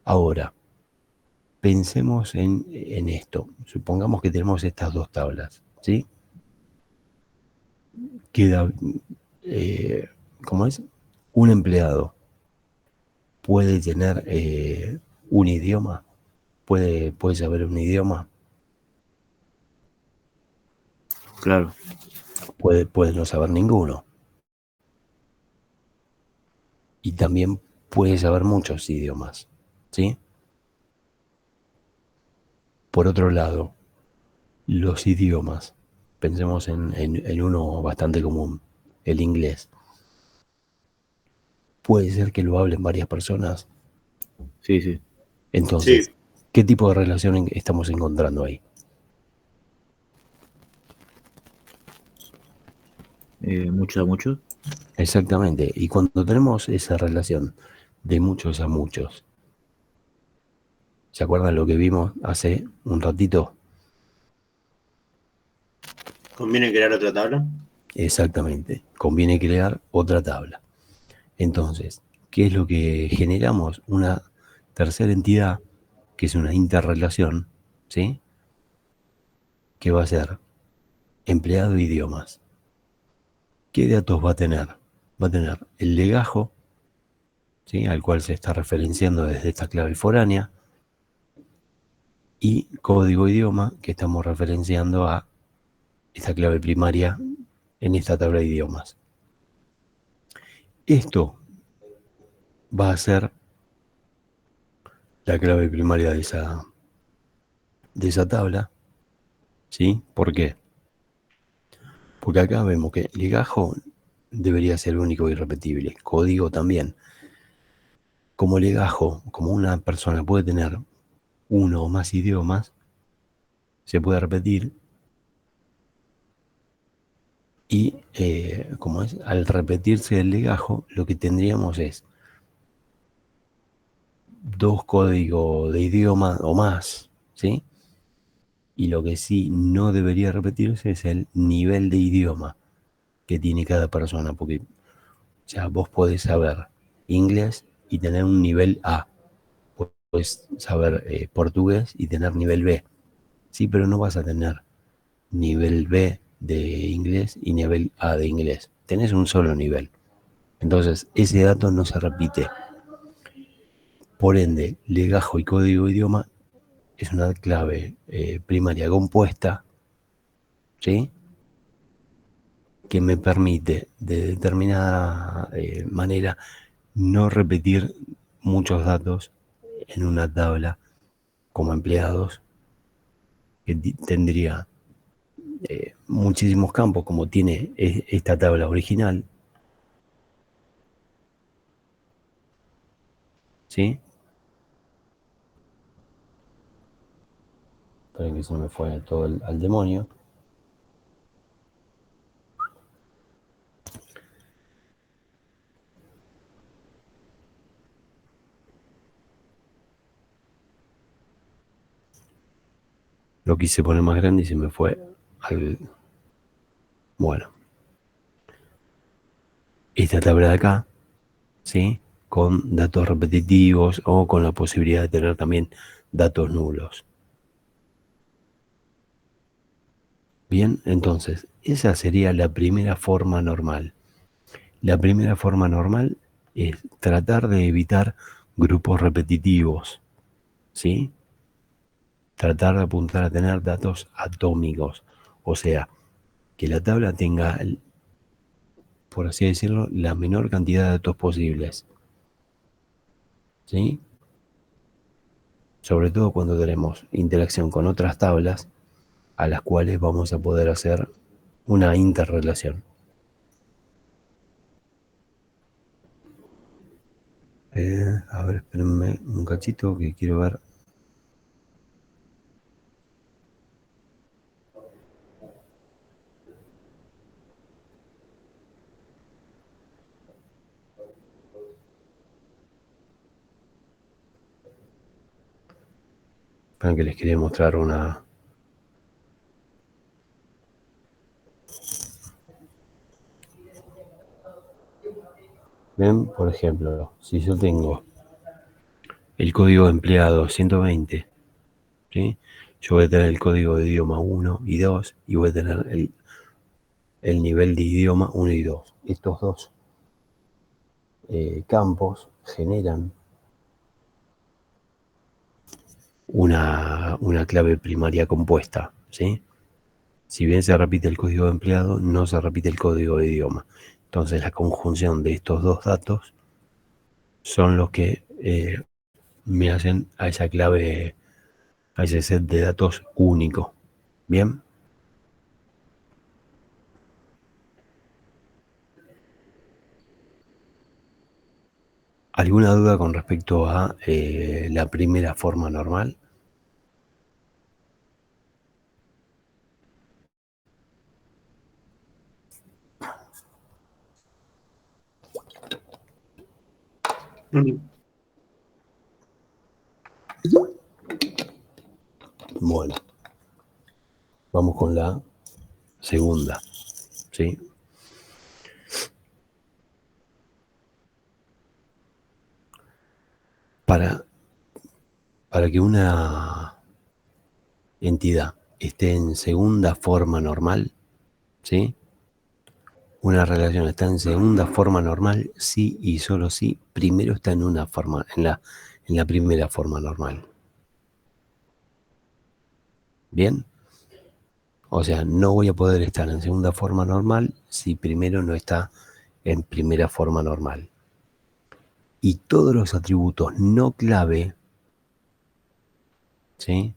Ahora, pensemos en esto. Supongamos que tenemos estas dos tablas, ¿sí? Queda, ¿cómo es? Un empleado puede tener un idioma, puede saber un idioma, Claro. puede no saber ninguno. Y también puede saber muchos idiomas, ¿sí? Por otro lado, los idiomas, pensemos en uno bastante común, el inglés. Puede ser que lo hablen varias personas. Sí, sí. Entonces, Sí. ¿qué tipo de relación estamos encontrando ahí? Mucho a mucho. Exactamente. Y cuando tenemos esa relación de muchos a muchos, ¿se acuerdan lo que vimos hace un ratito? ¿Conviene crear otra tabla? Exactamente. Conviene crear otra tabla. Entonces, ¿qué es lo que generamos? Una tercera entidad, que es una interrelación, ¿sí? Que va a ser empleado idiomas. ¿Qué datos va a tener? Va a tener el legajo, ¿sí? Al cual se está referenciando desde esta clave foránea, y código idioma, que estamos referenciando a esta clave primaria en esta tabla de idiomas. Esto va a ser la clave primaria de esa tabla, ¿sí? ¿Por qué? Porque acá vemos que legajo debería ser único y irrepetible, código también. Como legajo, como una persona puede tener uno o más idiomas, se puede repetir y, como es, al repetirse el legajo, lo que tendríamos es dos códigos de idioma o más, ¿sí? Y lo que sí no debería repetirse es el nivel de idioma que tiene cada persona, porque ya vos podés saber inglés y tener un nivel A, podés saber portugués y tener nivel B, sí, pero no vas a tener nivel B de inglés y nivel A de inglés, tenés un solo nivel. Entonces, ese dato no se repite. Por ende, legajo y código idioma es una clave primaria compuesta, ¿sí? Que me permite de determinada manera no repetir muchos datos en una tabla como empleados, que tendría muchísimos campos como tiene esta tabla original, ¿sí? Esperen que se me fue todo al demonio. Lo quise poner más grande y se me fue al... Bueno, esta tabla de acá, ¿sí? Con datos repetitivos o con la posibilidad de tener también datos nulos. Bien, entonces, esa sería la primera forma normal. La primera forma normal es tratar de evitar grupos repetitivos, ¿sí? Tratar de apuntar a tener datos atómicos, o sea, que la tabla tenga, por así decirlo, la menor cantidad de datos posibles. ¿sí? Sobre todo cuando tenemos interacción con otras tablas a las cuales vamos a poder hacer una interrelación. A ver, espérenme un cachito que quiero ver. Esperen que les quería mostrar una... Ven, por ejemplo, si yo tengo el código de empleado 120, ¿sí? Yo voy a tener el código de idioma 1 y 2 y voy a tener el nivel de idioma 1 y 2. Estos dos campos generan una clave primaria compuesta, ¿sí? Si bien se repite el código de empleado, no se repite el código de idioma. Entonces la conjunción de estos dos datos son los que me hacen a esa clave, a ese set de datos único. ¿Bien? ¿Alguna duda con respecto a la primera forma normal? Bueno, vamos con la segunda, ¿sí? Para que una entidad esté en segunda forma normal, ¿sí? Una relación está en segunda forma normal si y solo si primero está en una forma, en la primera forma normal. ¿Bien? O sea, no voy a poder estar en segunda forma normal si primero no está en primera forma normal. Y todos los atributos no clave, ¿sí?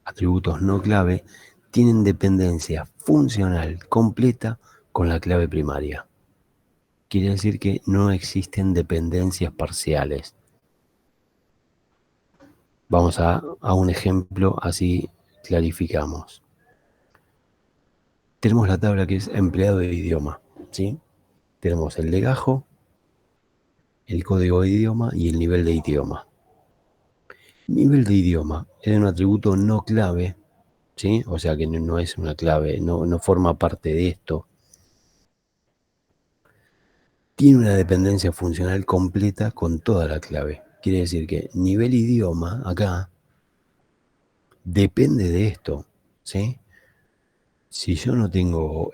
Atributos no clave tienen dependencia funcional completa con la clave primaria. Quiere decir que no existen dependencias parciales. Vamos a un ejemplo, así clarificamos. Tenemos la tabla que es empleado de idioma, ¿sí? Tenemos el legajo, el código de idioma y el nivel de idioma. Nivel de idioma es un atributo no clave, ¿sí? O sea que no es una clave, no forma parte de esto. Tiene una dependencia funcional completa con toda la clave. Quiere decir que nivel idioma acá depende de esto, ¿sí? Si yo no tengo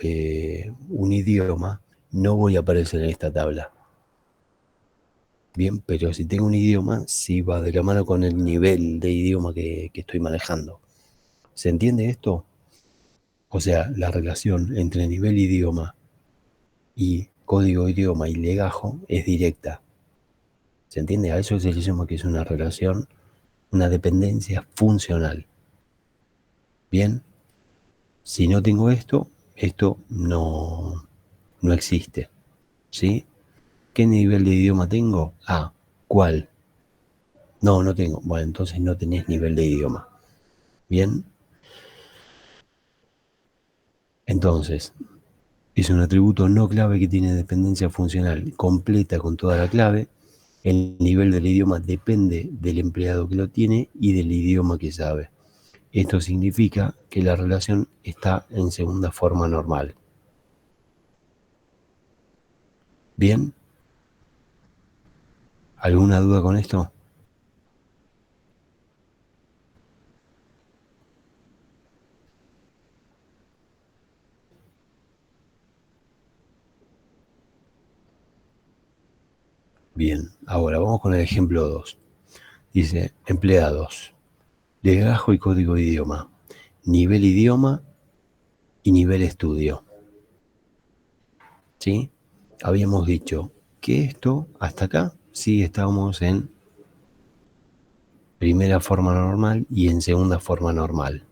un idioma, no voy a aparecer en esta tabla. Bien, pero si tengo un idioma, sí va de la mano con el nivel de idioma que estoy manejando. ¿Se entiende esto? O sea, la relación entre nivel idioma y código idioma y legajo es directa. ¿Se entiende? A eso se le llama que es una relación, una dependencia funcional. Bien, si no tengo esto no existe. ¿Sí? ¿Qué nivel de idioma tengo? Ah, ¿cuál? No tengo. Bueno, entonces no tenés nivel de idioma. Bien. Entonces, es un atributo no clave que tiene dependencia funcional completa con toda la clave. El nivel del idioma depende del empleado que lo tiene y del idioma que sabe. Esto significa que la relación está en segunda forma normal. ¿Bien? ¿Alguna duda con esto? Bien, ahora vamos con el ejemplo 2. Dice, empleados, legajo y código de idioma, nivel idioma y nivel estudio. ¿Sí? Habíamos dicho que esto, hasta acá, sí estábamos en primera forma normal y en segunda forma normal.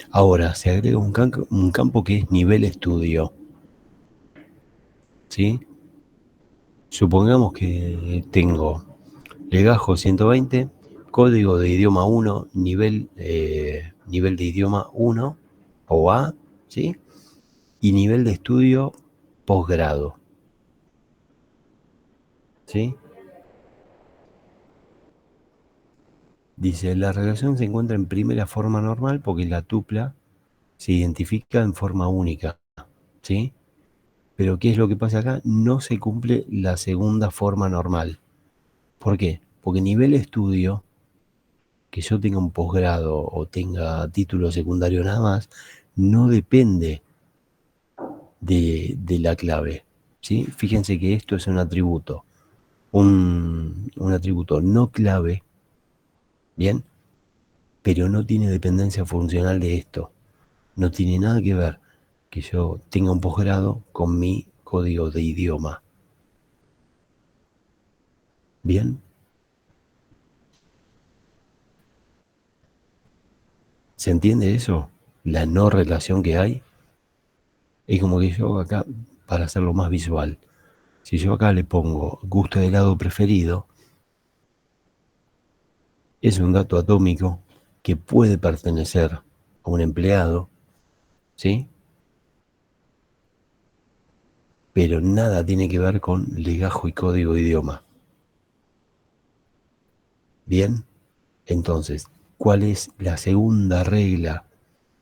Ahora se agrega un campo que es nivel estudio. ¿Sí? Supongamos que tengo legajo 120, código de idioma 1, nivel de idioma 1 o A, ¿sí? Y nivel de estudio posgrado. ¿Sí? Dice, la relación se encuentra en primera forma normal porque la tupla se identifica en forma única. ¿Sí? Pero ¿qué es lo que pasa acá? No se cumple la segunda forma normal. ¿Por qué? Porque nivel estudio, que yo tenga un posgrado o tenga título secundario nada más, no depende de la clave. ¿Sí? Fíjense que esto es un atributo. Un atributo no clave, ¿bien? Pero no tiene dependencia funcional de esto. No tiene nada que ver que yo tenga un posgrado con mi código de idioma. ¿Bien? ¿Se entiende eso? La no relación que hay. Es como que yo acá, para hacerlo más visual, si yo acá le pongo gusto de helado preferido, es un dato atómico que puede pertenecer a un empleado, ¿sí? Pero nada tiene que ver con legajo y código de idioma. Bien, entonces, ¿cuál es la segunda regla?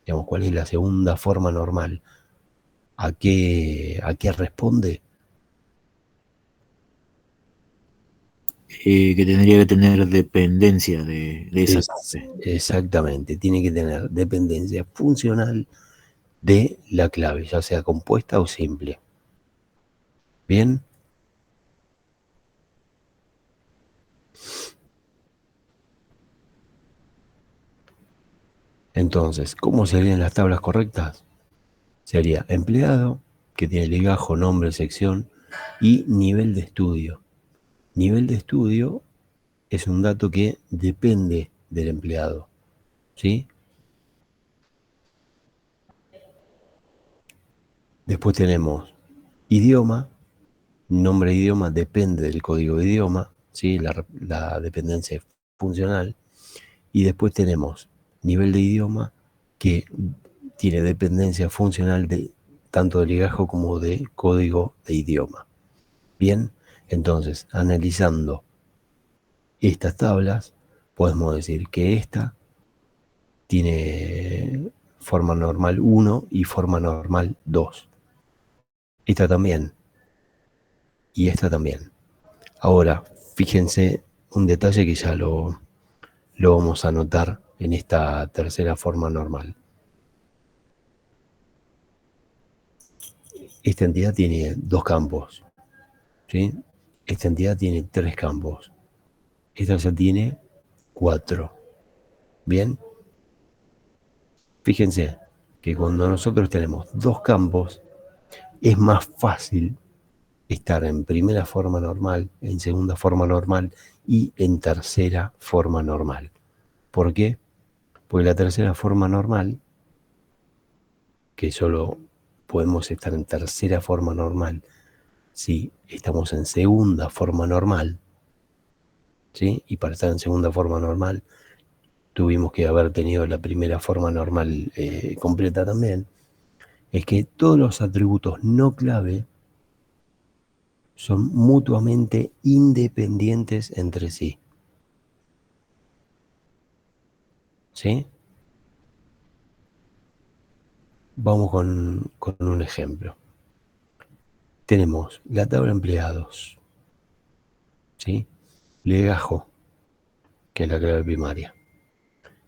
Digamos, ¿cuál es la segunda forma normal? ¿A qué responde? Que tendría que tener dependencia de esa clave. Exactamente, tiene que tener dependencia funcional de la clave, ya sea compuesta o simple. Bien. Entonces, ¿cómo serían las tablas correctas? Sería empleado, que tiene legajo, nombre, sección, y nivel de estudio. Nivel de estudio es un dato que depende del empleado, ¿sí? Después tenemos idioma, nombre de idioma depende del código de idioma, ¿sí? La dependencia es funcional. Y después tenemos nivel de idioma que tiene dependencia funcional de tanto de legajo como de código de idioma. Bien, entonces, analizando estas tablas, podemos decir que esta tiene forma normal 1 y forma normal 2. Esta también. Y esta también. Ahora, fíjense un detalle que ya lo vamos a notar en esta tercera forma normal. Esta entidad tiene 2 campos, ¿sí? Esta entidad tiene 3 campos. Esta ya tiene 4. Bien, fíjense que cuando nosotros tenemos 2 campos, es más fácil estar en primera forma normal, en segunda forma normal y en tercera forma normal. ¿Por qué? Porque la tercera forma normal, que solo podemos estar en tercera forma normal si estamos en segunda forma normal, ¿sí? Y para estar en segunda forma normal tuvimos que haber tenido la primera forma normal completa también, es que todos los atributos no clave son mutuamente independientes entre sí. ¿Sí? Vamos con un ejemplo. Tenemos la tabla empleados, ¿sí? Legajo, que es la clave primaria.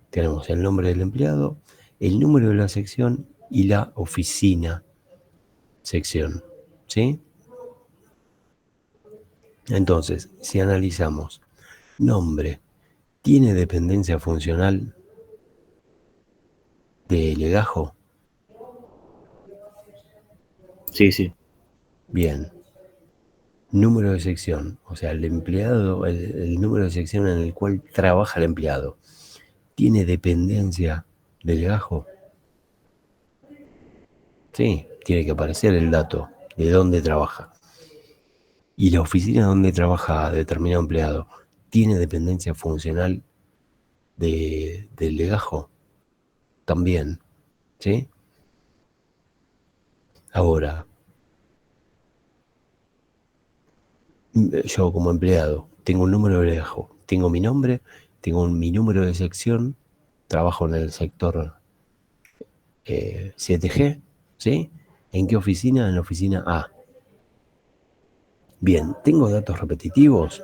Tenemos el nombre del empleado, el número de la sección y la oficina sección, ¿sí? Entonces, si analizamos, nombre, ¿tiene dependencia funcional de legajo? Sí, sí. Bien. número de sección, o sea, el empleado, el número de sección en el cual trabaja el empleado, ¿tiene dependencia del legajo? Sí, tiene que aparecer el dato de dónde trabaja. Y la oficina donde trabaja determinado empleado, ¿tiene dependencia funcional del legajo? También, ¿sí? Ahora, yo como empleado tengo un número de legajo, tengo mi nombre, tengo mi número de sección, trabajo en el sector 7G, ¿sí? ¿En qué oficina? En la oficina A. Bien, ¿tengo datos repetitivos?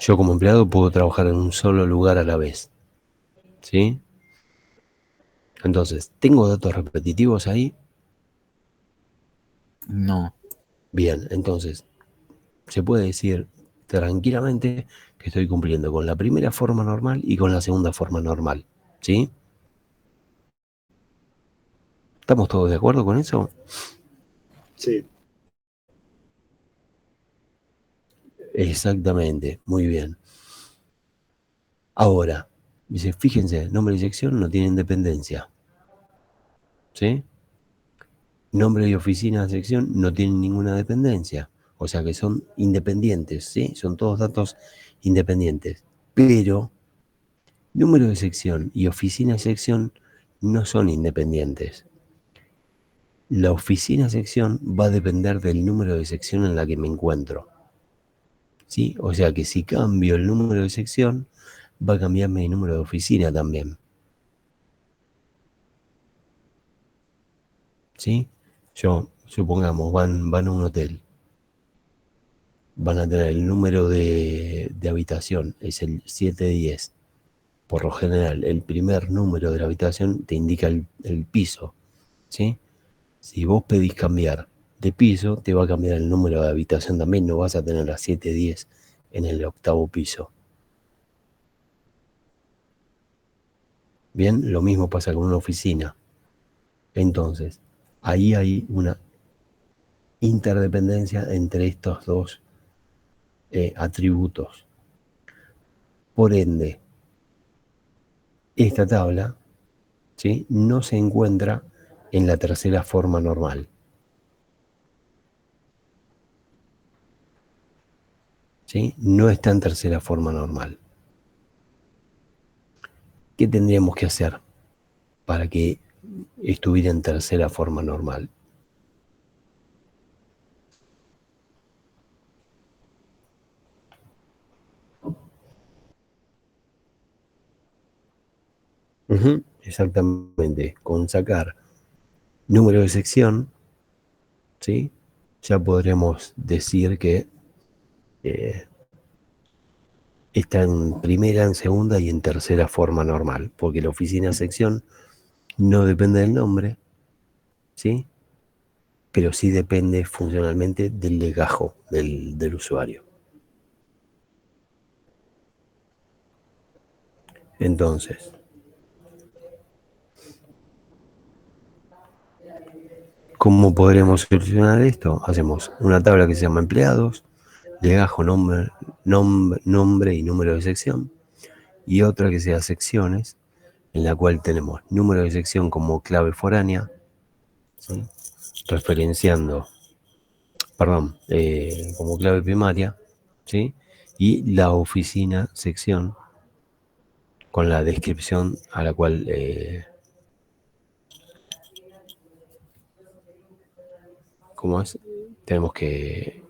Yo como empleado puedo trabajar en un solo lugar a la vez, ¿sí? Entonces, ¿tengo datos repetitivos ahí? No. Bien, entonces, se puede decir tranquilamente que estoy cumpliendo con la primera forma normal y con la segunda forma normal, ¿sí? ¿Estamos todos de acuerdo con eso? Sí. Exactamente, muy bien. Ahora, dice, fíjense, nombre y sección no tienen dependencia, ¿sí? Nombre y oficina de sección no tienen ninguna dependencia, o sea que son independientes, ¿sí? Son todos datos independientes, pero número de sección y oficina de sección no son independientes. La oficina de sección va a depender del número de sección en la que me encuentro, ¿sí? O sea que si cambio el número de sección, va a cambiar mi número de oficina también, ¿sí? Supongamos, van a un hotel, van a tener el número de habitación, es el 710. Por lo general, el primer número de la habitación te indica el piso, ¿sí? Si vos pedís cambiar de piso, te va a cambiar el número de habitación también, no vas a tener la 710 en el 8º piso. Bien, lo mismo pasa con una oficina. Entonces, ahí hay una interdependencia entre estos dos atributos. Por ende, esta tabla, ¿sí?, no se encuentra en la tercera forma normal. ¿Sí? No está en tercera forma normal. ¿Qué tendríamos que hacer para que estuviera en tercera forma normal? Exactamente, con sacar número de sección, ¿sí?, ya podremos decir que está en primera, en segunda y en tercera forma normal, porque la oficina de sección no depende del nombre, ¿sí?, pero sí depende funcionalmente del legajo del usuario. Entonces, ¿cómo podremos solucionar esto? Hacemos una tabla que se llama empleados, legajo, nombre y número de sección, y otra que sea secciones, en la cual tenemos número de sección como clave foránea, ¿sí?, referenciando, como clave primaria, ¿sí?, y la oficina sección con la descripción a la cual ¿cómo es?, tenemos que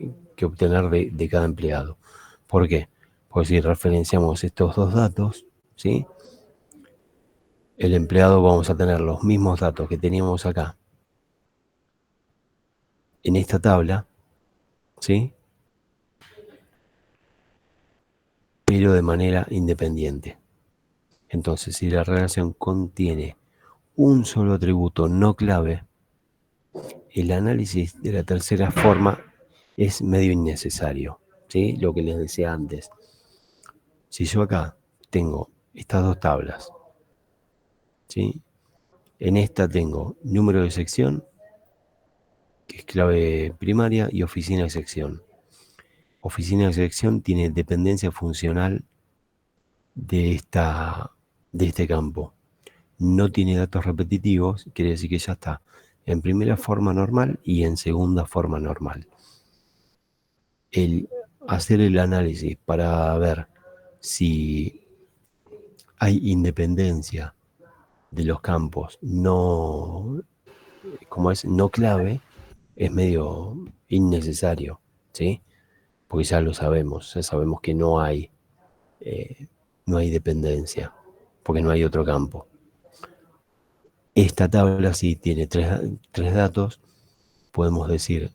obtener de cada empleado. ¿Por qué? Porque si referenciamos estos dos datos, ¿sí?, el empleado vamos a tener los mismos datos que teníamos acá en esta tabla, ¿sí?, pero de manera independiente. Entonces, si la relación contiene un solo atributo no clave, el análisis de la tercera forma es medio innecesario, ¿sí? Lo que les decía antes. Si yo acá tengo estas dos tablas, ¿sí?, En esta tengo número de sección, que es clave primaria, y oficina de sección. Oficina de sección tiene dependencia funcional de este campo. No tiene datos repetitivos, quiere decir que ya está en primera forma normal y en segunda forma normal. El hacer el análisis para ver si hay independencia de los campos no clave es medio innecesario, ¿sí? Porque ya lo sabemos, ya sabemos que no hay dependencia, porque no hay otro campo. Esta tabla sí tiene tres datos, podemos decir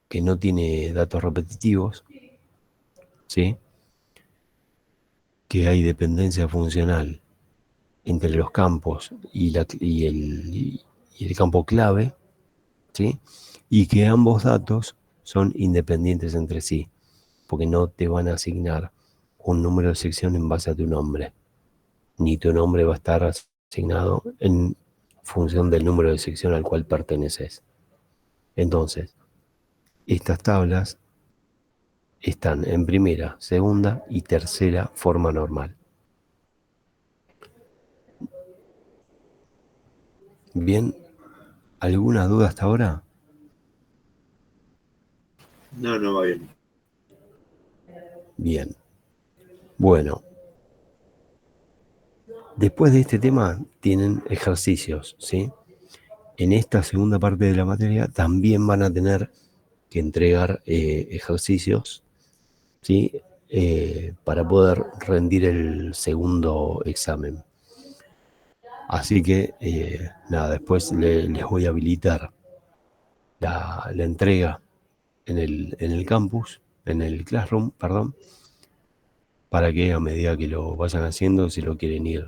que no tiene datos repetitivos, ¿sí? Que hay dependencia funcional entre los campos y el campo clave, ¿sí? Y que ambos datos son independientes entre sí, porque no te van a asignar un número de sección en base a tu nombre, ni tu nombre va a estar asignado en función del número de sección al cual perteneces. Entonces, estas tablas están en primera, segunda y tercera forma normal. Bien, ¿alguna duda hasta ahora? No va bien. Bien. Bueno, después de este tema tienen ejercicios, ¿sí? En esta segunda parte de la materia también van a tener que entregar ejercicios, ¿sí? Para poder rendir el segundo examen. Así que, nada, después les voy a habilitar la entrega en el campus, en el classroom, perdón, para que a medida que lo vayan haciendo, si lo quieren ir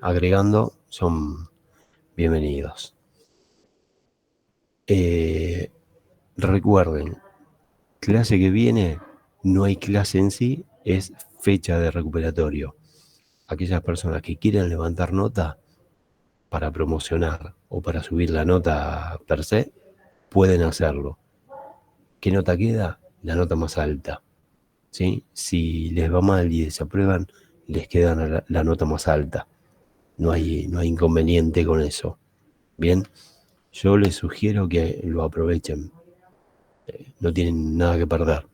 agregando, son bienvenidos. Recuerden, clase que viene, no hay clase en sí, es fecha de recuperatorio. Aquellas personas que quieran levantar nota para promocionar o para subir la nota per se, pueden hacerlo. ¿Qué nota queda? La nota más alta, ¿sí? Si les va mal y desaprueban, les queda la nota más alta. No hay inconveniente con eso. Bien, yo les sugiero que lo aprovechen. No tienen nada que perder.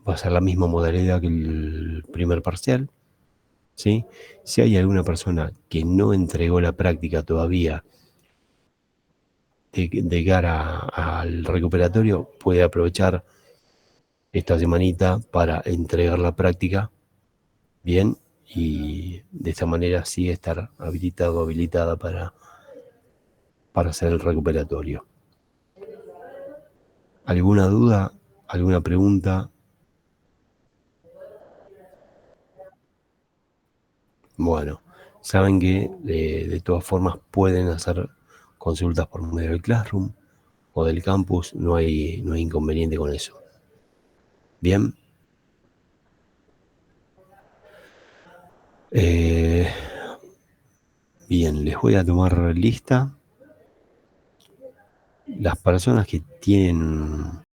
Va a ser la misma modalidad que el primer parcial, ¿sí? Si hay alguna persona que no entregó la práctica todavía de cara al recuperatorio, puede aprovechar esta semanita para entregar la práctica, bien, y de esta manera sí estar habilitado o habilitada para hacer el recuperatorio. ¿Alguna duda? ¿Alguna pregunta? Bueno, saben que de todas formas pueden hacer consultas por medio del Classroom o del campus, no hay inconveniente con eso. Bien. Bien, les voy a tomar lista. Las personas que tienen